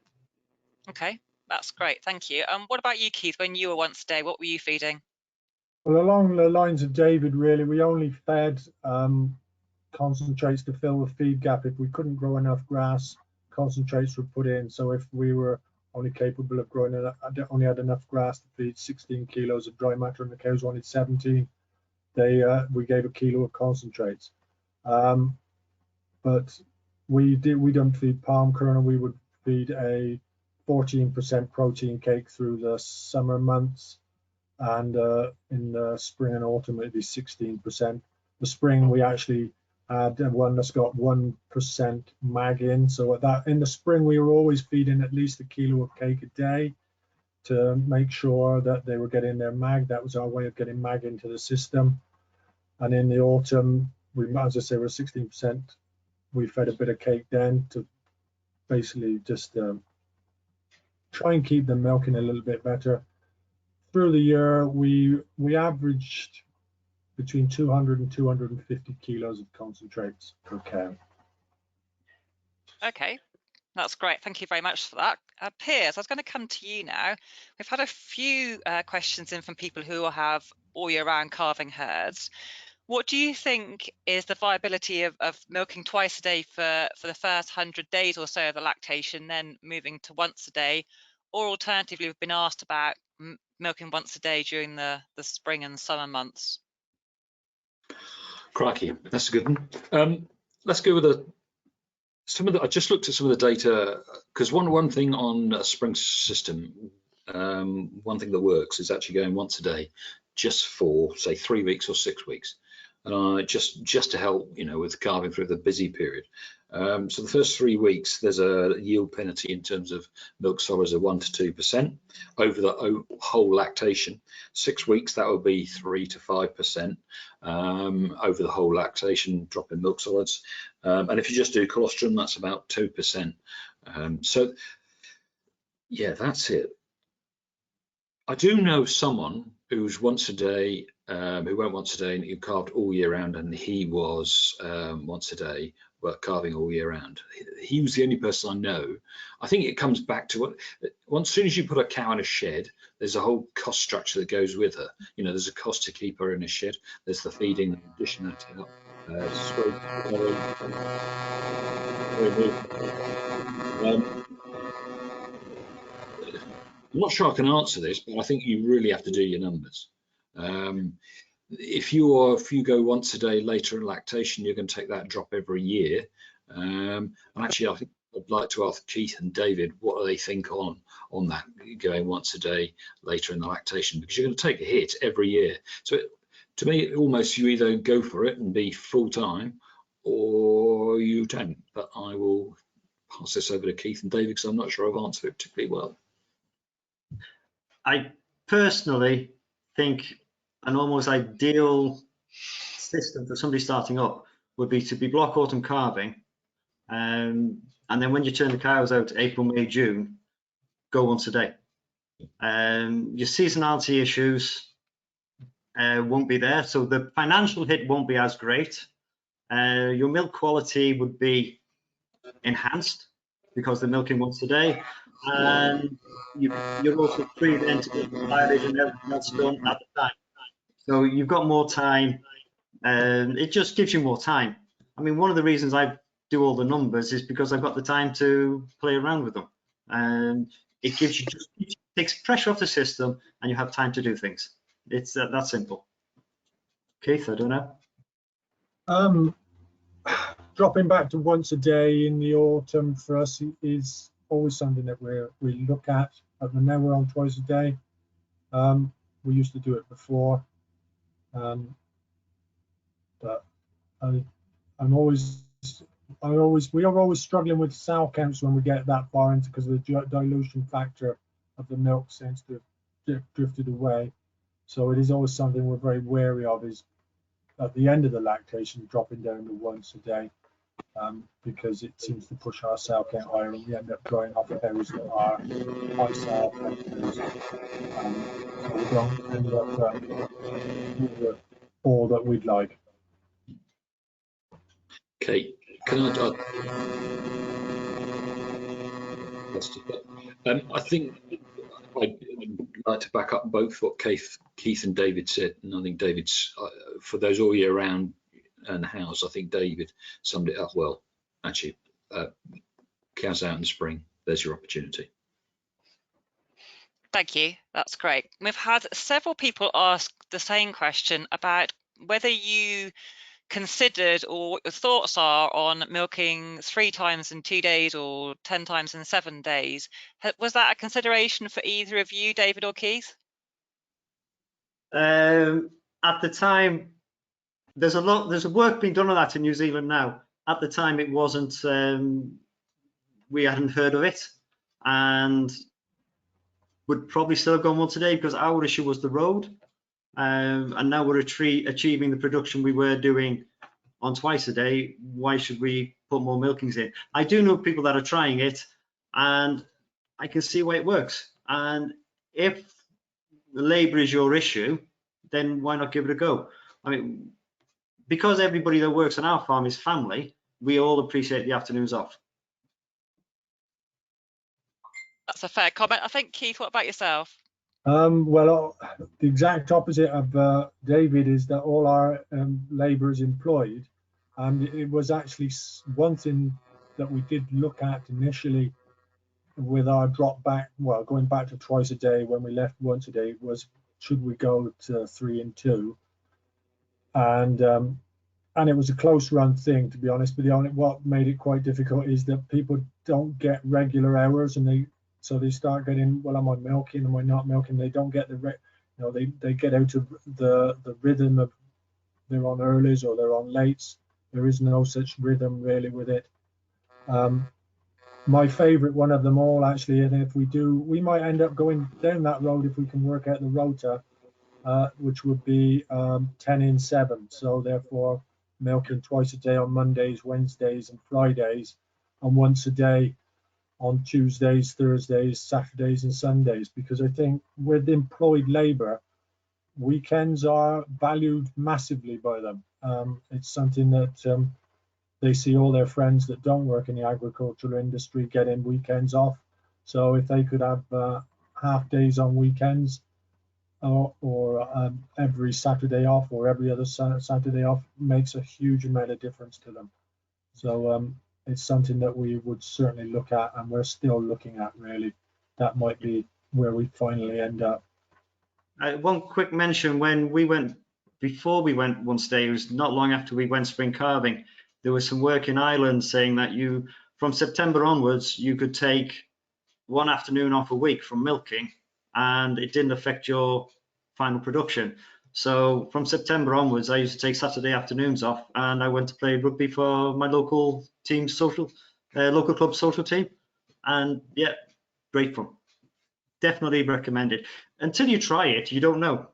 Okay, that's great, thank you. What about you, Keith? When you were once a day, what were you feeding? Well, along the lines of David, really, we only fed concentrates to fill the feed gap. If we couldn't grow enough grass, concentrates were put in. So if we were only capable of growing, only had enough grass to feed 16 kilos of dry matter, and the cows wanted 17, we gave a kilo of concentrates. But we don't feed palm kernel. We would feed a 14% protein cake through the summer months, and in the spring and autumn it'd be 16%. The spring we actually had one that's got 1% mag in, so in the spring we were always feeding at least a kilo of cake a day to make sure that they were getting their mag. That was our way of getting mag into the system. And in the autumn, as I say, we're 16%. We fed a bit of cake then to basically just try and keep them milking a little bit better. Through the year, we averaged between 200 and 250 kilos of concentrates per cow. Okay, that's great. Thank you very much for that. Piers, I was going to come to you now. We've had a few questions in from people who have all year round calving herds. What do you think is the viability of milking twice a day for the first 100 days or so of the lactation, then moving to once a day? Or alternatively, we've been asked about milking once a day during the spring and summer months. Crikey, that's a good one. Let's go with I just looked at some of the data, because one thing on a spring system, one thing that works is actually going once a day, just for say 3 weeks or 6 weeks, just to help, with calving through the busy period. So the first 3 weeks, there's a yield penalty in terms of milk solids of 1 to 2% over the whole lactation. 6 weeks, that will be 3 to 5% over the whole lactation, drop in milk solids. And if you just do colostrum, that's about 2%. So yeah, that's it. I do know someone who's once a day, who went once a day and he calved all year round, and he was once a day well, calving all year round. He was the only person I know. I think it comes back to what, as soon as you put a cow in a shed, there's a whole cost structure that goes with her. You know, there's a cost to keep her in a shed. There's the feeding, the addition of I'm not sure I can answer this, but I think you really have to do your numbers. If you go once a day later in lactation, you're going to take that drop every year. And actually, I think I'd like to ask Keith and David what do they think on that going once a day later in the lactation, because you're going to take a hit every year. So to me, almost you either go for it and be full time, or you don't. But I will pass this over to Keith and David because I'm not sure I've answered it particularly well. I personally think an almost ideal system for somebody starting up would be to be block autumn calving, and then when you turn the cows out April, May, June, go once a day. Your seasonality issues won't be there, so the financial hit won't be as great. Your milk quality would be enhanced because they're milking once a day, and you're also free then to get silage and everything else done at the time. So you've got more time, and it just gives you more time. I mean, one of the reasons I do all the numbers is because I've got the time to play around with them, and it gives you it takes pressure off the system, and you have time to do things. It's that simple. Keith, I don't know. Dropping back to once a day in the autumn for us is always something that we look at. But now we're on twice a day. We used to do it before, but we are always struggling with sow counts when we get that far into, because the dilution factor of the milk seems to have drifted away. So it is always something we're very wary of, is at the end of the lactation dropping down to once a day, because it seems to push our sow count higher, and we end up going off cows that are high sow count cows. So we don't end up with all that we'd like. Okay, can I think I'd like to back up both what Keith and David said, and I think David's for those all year round and house, I think David summed it up well. Actually, cows out in the spring, there's your opportunity. Thank you, that's great. We've had several people ask the same question about whether you considered or what your thoughts are on milking 3 times in 2 days or 10 times in 7 days. Was that a consideration for either of you, David or Keith? At the time, there's a work being done on that in New Zealand now. At the time, it wasn't, we hadn't heard of it, and would probably still have gone once a day because our issue was the road. And now we're achieving the production we were doing on twice a day. Why should we put more milkings in? I do know people that are trying it, and I can see why it works. And if the labour is your issue, then why not give it a go? I mean, because everybody that works on our farm is family, we all appreciate the afternoons off. That's a fair comment. I think, Keith, what about yourself? Well, the exact opposite of David is that all our labour is employed, and it was actually one thing that we did look at initially with our drop back, well, going back to twice a day when we left once a day, was should we go to 3 and 2, and it was a close run thing, to be honest. But what made it quite difficult is that people don't get regular hours, and so they start getting, well, am I milking, am I not milking? They don't get they get out of the rhythm of they're on earlies or they're on lates. There is no such rhythm really with it. My favorite one of them all, actually, and if we do, we might end up going down that road if we can work out the rota, which would be 10 in 7. So therefore milking twice a day on Mondays, Wednesdays and Fridays, and once a day on Tuesdays, Thursdays, Saturdays and Sundays, because I think with employed labour, weekends are valued massively by them. It's something that they see all their friends that don't work in the agricultural industry getting weekends off. So if they could have half days on weekends, or every Saturday off, or every other Saturday off, makes a huge amount of difference to them. So it's something that we would certainly look at, and we're still looking at, really. That might be where we finally end up. One quick mention, when we went, before we went once a day, it was not long after we went spring calving, there was some work in Ireland saying that you, from September onwards, you could take one afternoon off a week from milking, and it didn't affect your final production. So from September onwards, I used to take Saturday afternoons off, and I went to play rugby for my local team local club social team. And yeah, great fun. Definitely recommend it. Until you try it, you don't know.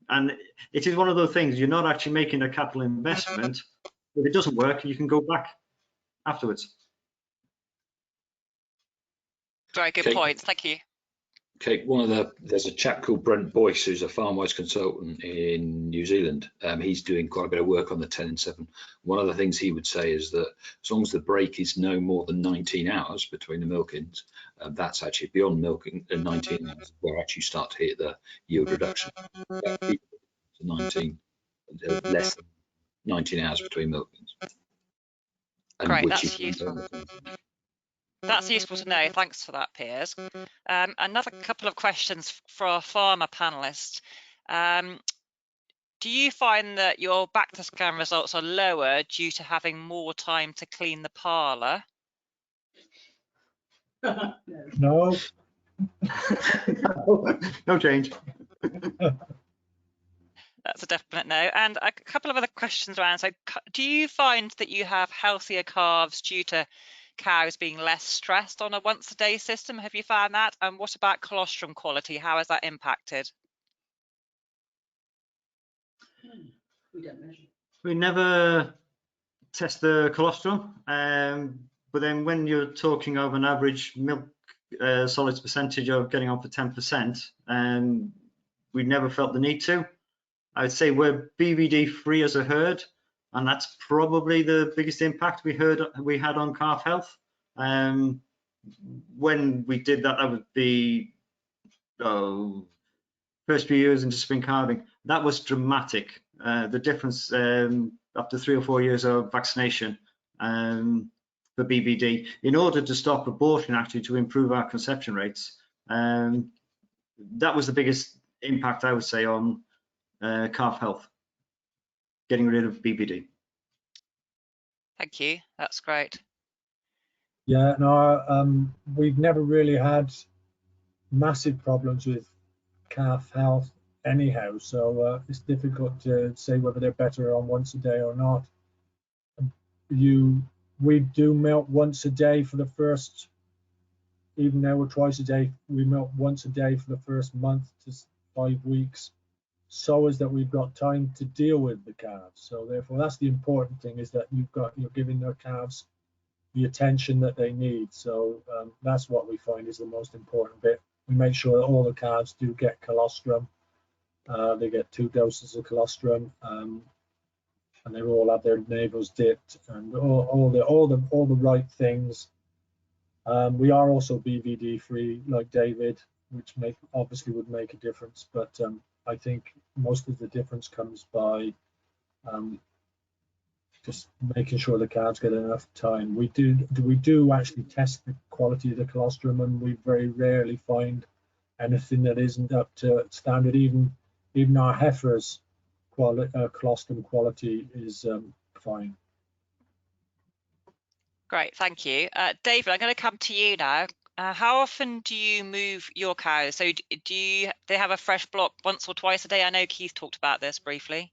And it is one of those things, you're not actually making a capital investment. If it doesn't work, you can go back afterwards. Very good points. Thank you. Okay, there's a chap called Brent Boyce who's a farm-wise consultant in New Zealand. He's doing quite a bit of work on the 10 and 7. One of the things he would say is that as long as the break is no more than 19 hours between the milkings, that's actually beyond milking 19 hours where actually start to hit the yield reduction. 19, less than 19 hours between milkings. And great, which that's useful. That's useful to know. Thanks for that, Piers. Another couple of questions for our farmer panelists. Do you find that your back to scan results are lower due to having more time to clean the parlour? No. No change. That's a definite no. And a couple of other questions around. So do you find that you have healthier calves due to cows being less stressed on a once a day system? Have you found that? And what about colostrum quality? How has that impacted? We don't measure. We never test the colostrum, but then when you're talking of an average milk solids percentage of getting on for 10%, we never felt the need to. I would say we're BVD free as a herd, and that's probably the biggest impact we had on calf health. When we did that, that would be first few years into spring calving. That was dramatic. The difference after 3 or 4 years of vaccination for BVD, in order to stop abortion, actually to improve our conception rates. That was the biggest impact, I would say, on calf health, getting rid of BVD. Thank you. That's great. Yeah, no, we've never really had massive problems with calf health anyhow, so it's difficult to say whether they're better on once a day or not. We do milk once a day for the first, even now we're twice a day, we milk once a day for the first month to 5 weeks, so as that we've got time to deal with the calves. So therefore, that's the important thing, is that you're giving the calves the attention that they need. So that's what we find is the most important bit. We make sure that all the calves do get colostrum. They get 2 doses of colostrum, and they all have their navels dipped, and all the right things. We are also BVD free, like David, which obviously would make a difference. But I think most of the difference comes by just making sure the calves get enough time. We do actually test the quality of the colostrum, and we very rarely find anything that isn't up to standard. Even our heifers' colostrum quality is fine. Great, thank you. David, I'm going to come to you now. How often do you move your cows? So they have a fresh block once or twice a day? I know Keith talked about this briefly.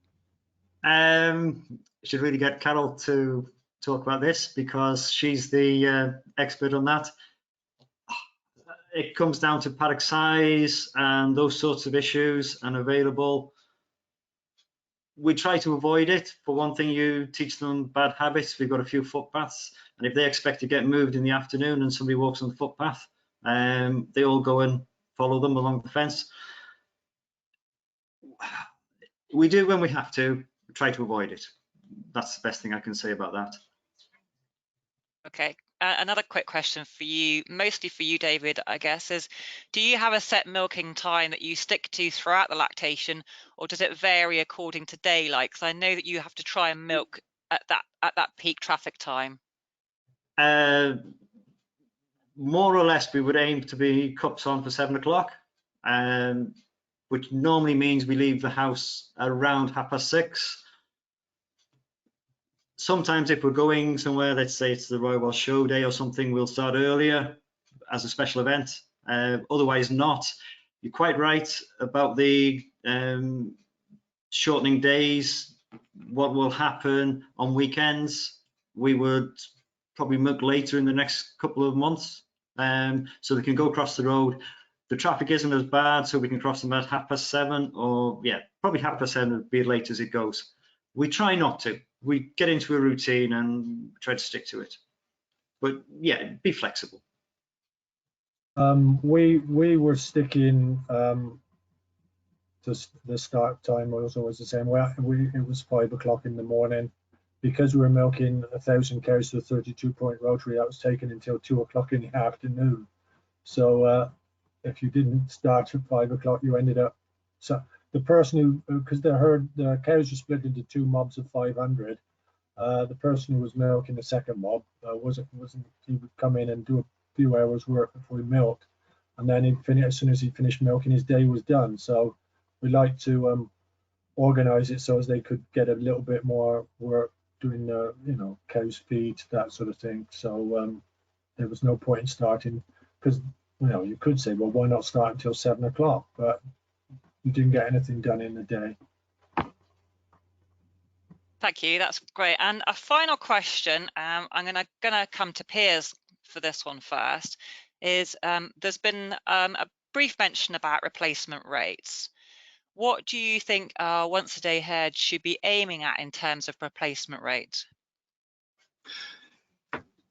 Should really get Carol to talk about this, because she's the expert on that. It comes down to paddock size and those sorts of issues, and available. We try to avoid it. For one thing, you teach them bad habits. We've got a few footpaths, and if they expect to get moved in the afternoon and somebody walks on the footpath, they all go and follow them along the fence. We do when we have to, try to avoid it. That's the best thing I can say about that. Okay. Another quick question for you, mostly for you, David, I guess, is do you have a set milking time that you stick to throughout the lactation, or does it vary according to daylight? Because I know that you have to try and milk at that peak traffic time. More or less, we would aim to be cups on for 7 o'clock, which normally means we leave the house around 6:30. Sometimes if we're going somewhere, let's say it's the Royal Welsh Show Day or something, we'll start earlier as a special event. Otherwise not. You're quite right about the shortening days. What will happen on weekends? We would probably milk later in the next couple of months, so they can go across the road. The traffic isn't as bad, so we can cross them at 7:30, or yeah, probably 7:30 would be as late as it goes. We try not to. We get into a routine and try to stick to it. But yeah, be flexible. We were sticking to the start time was always the same. It was 5 o'clock in the morning. Because we were milking 1,000 cows to a 32-point rotary, that was taken until 2 o'clock in the afternoon. So if you didn't start at 5 o'clock, you ended up. So the person who, because the cows were split into 2 mobs of 500. The person who was milking the second mob wasn't. He would come in and do a few hours work before he milked, and then as soon as he finished milking, his day was done. So we like to organize it so as they could get a little bit more work doing cows feed, that sort of thing. So there was no point in starting, because you could say, well, why not start until 7 o'clock? But you didn't get anything done in the day. Thank you. That's great. And a final question, I'm gonna come to Piers for this one first. Is there's been a brief mention about replacement rates. What do you think our once-a-day herd should be aiming at in terms of replacement rate?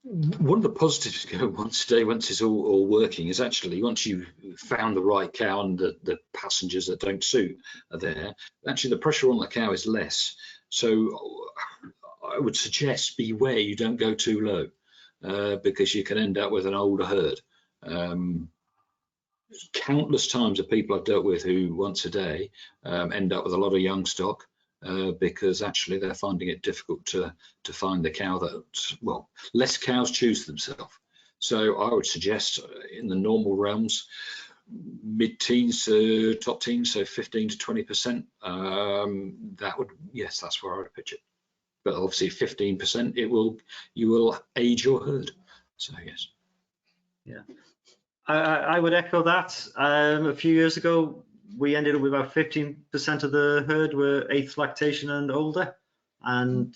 One of the positives of going once a day, once it's all working, is actually once you've found the right cow and the passengers that don't suit are there, actually the pressure on the cow is less. So I would suggest beware you don't go too low, because you can end up with an older herd. Countless times of people I've dealt with who once a day end up with a lot of young stock, because actually they're finding it difficult to find the cow that, well, less cows choose themselves. So I would suggest in the normal realms, mid-teens to top teens, so 15 to 20%. That would, yes, that's where I would pitch it. But obviously 15%, you will age your herd. So yes. Yeah. I would echo that. A few years ago, we ended up with about 15% of the herd were 8th lactation and older, and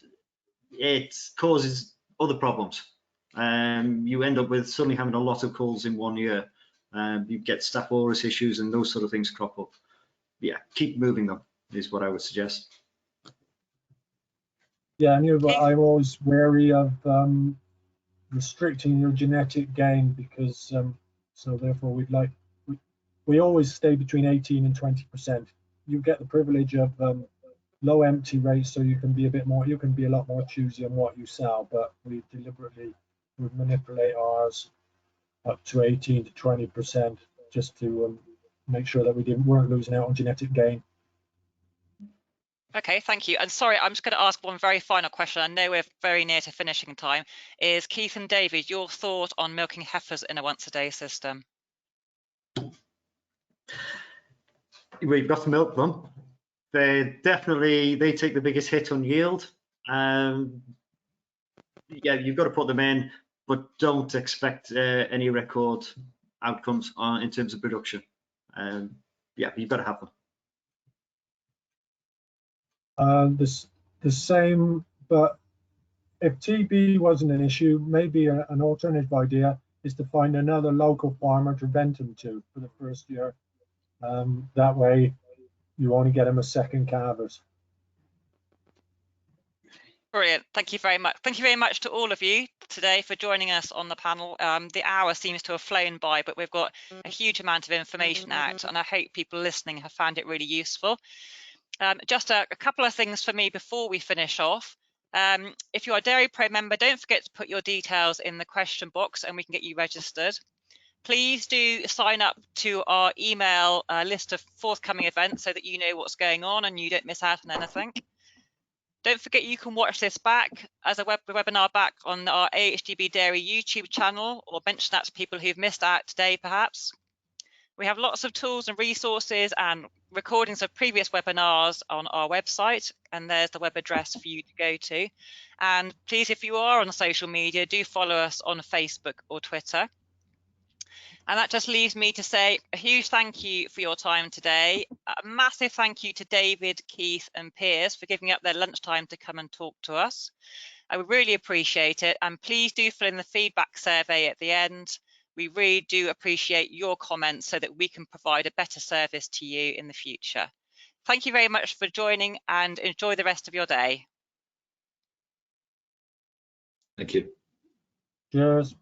it causes other problems. You end up with suddenly having a lot of culls in 1 year. You get staph aureus issues and those sort of things crop up. Yeah, keep moving them is what I would suggest. Yeah, and I'm always wary of restricting your genetic gain, because so therefore we always stay between 18 and 20%. You get the privilege of low empty rates, so you can be a lot more choosy on what you sell, but we deliberately would manipulate ours up to 18 to 20% just to make sure that we weren't losing out on genetic gain. Okay, thank you. And sorry, I'm just going to ask one very final question. I know we're very near to finishing time. Is Keith and David, your thought on milking heifers in a once-a-day system? We've got to milk them. They take the biggest hit on yield. Yeah, you've got to put them in, but don't expect any record outcomes in terms of production. Yeah, you've got to have them. The same, but if TB wasn't an issue, maybe an alternative idea is to find another local farmer to rent them to for the first year. That way you only get them as second calvers. Brilliant. Thank you very much. Thank you very much to all of you today for joining us on the panel. The hour seems to have flown by, but we've got a huge amount of information out, and I hope people listening have found it really useful. Just a couple of things for me before we finish off. If you're a Dairy Pro member, don't forget to put your details in the question box and we can get you registered. Please do sign up to our email list of forthcoming events so that you know what's going on and you don't miss out on anything. Don't forget you can watch this back as a webinar back on our AHDB Dairy YouTube channel, or mention that to people who've missed out today perhaps. We have lots of tools and resources and recordings of previous webinars on our website, and there's the web address for you to go to. And please, if you are on social media, do follow us on Facebook or Twitter. And that just leaves me to say a huge thank you for your time today. A massive thank you to David, Keith and Piers for giving up their lunchtime to come and talk to us. I would really appreciate it. And please do fill in the feedback survey at the end. We really do appreciate your comments so that we can provide a better service to you in the future. Thank you very much for joining and enjoy the rest of your day. Thank you. Cheers.